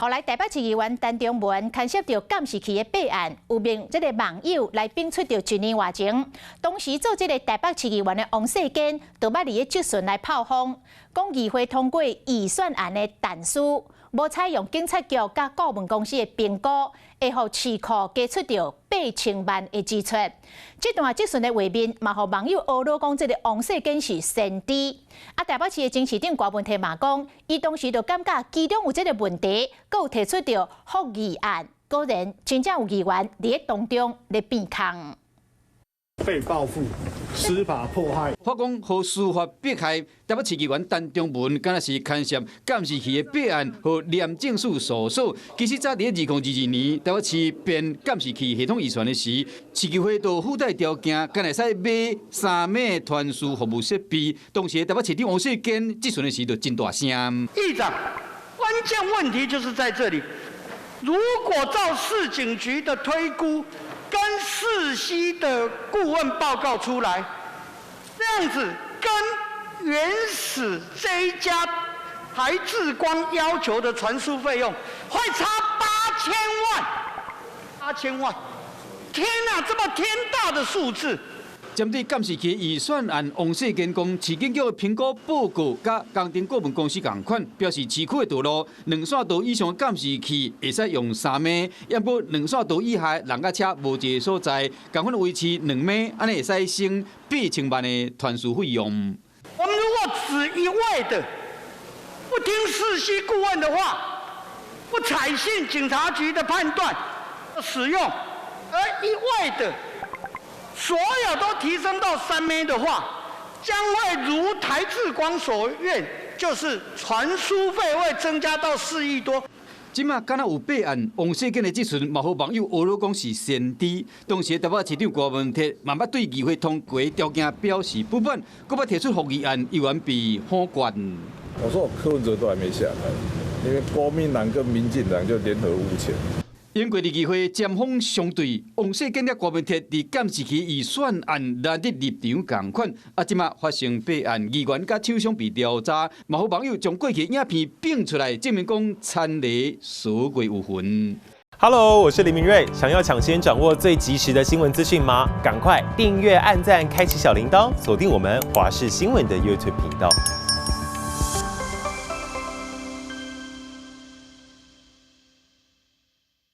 后来台北市议员陈中文牵涉到监视器的弊案，有名这个网友来并出到1年外前，当时做这个台北市议员的王世坚，就捌伫个质询来炮轰，讲议会通过预算案的但书，无采用警察局甲顾问公司的评估，会互市库加出到8000万的支出。这段质询的画面，嘛，互网友恶罗讲这个王世坚是先知。台北市的前市长郭文摕嘛讲，伊当时就感觉其中有这个问题，佮有提出到复议案，果然真正有议员伫当中咧变空。被报复、司法迫害。法官和司法迫害台北市议员陈中文，敢若是牵涉监视器的弊案和廉政署所属。其实早伫2022年，台北市编监视器系统预算的时，市议会都附带条件，敢会使买3枚传输服务设备。当时台北市长王世坚质询的时，就真大声。议长，关键问题就是在这里。如果照市警局的推估，跟世熙的顾问报告出来，这样子跟原始这一家台智光要求的传输费用会差8000万，天哪，这么天大的数字！针对监视器预算案，王世坚讲，市建局的评估报告甲工程顾问公司同款，表示市区的道路2线道以上的监视器会使用3枚，要不2线道以下人甲车无一个所在，共款维持2枚，安尼会使省8000万的传输费用。我们如果只一味的不听世熙顾问的话，不采信警察局的判断使用，而一味的所有都提升到3枚的话，将会如台智光所愿，就是传输费会增加到4亿多。即马敢若有弊案，王世坚的质询嘛，互网友恶罗讲是先知。当时台北市长郭文摕嘛，捌对议会通过条件表示不满，佮捌提出复议案，议员被反关。我说柯文哲都还没下台，因为国民党跟民进党就联合诬陷。因过议会针锋相对，王世坚甲郭文摕伫监视器预算案内的立场同款。即马发生弊案，议员甲厂商被调查，嘛，互网友将过去影片并出来，证明讲参雷所鬼有魂。Hello， 我是林明瑞。想要抢先掌握最及时的新闻资讯吗？赶快订阅、按赞、开启小铃铛，锁定我们华视新闻的 YouTube 频道。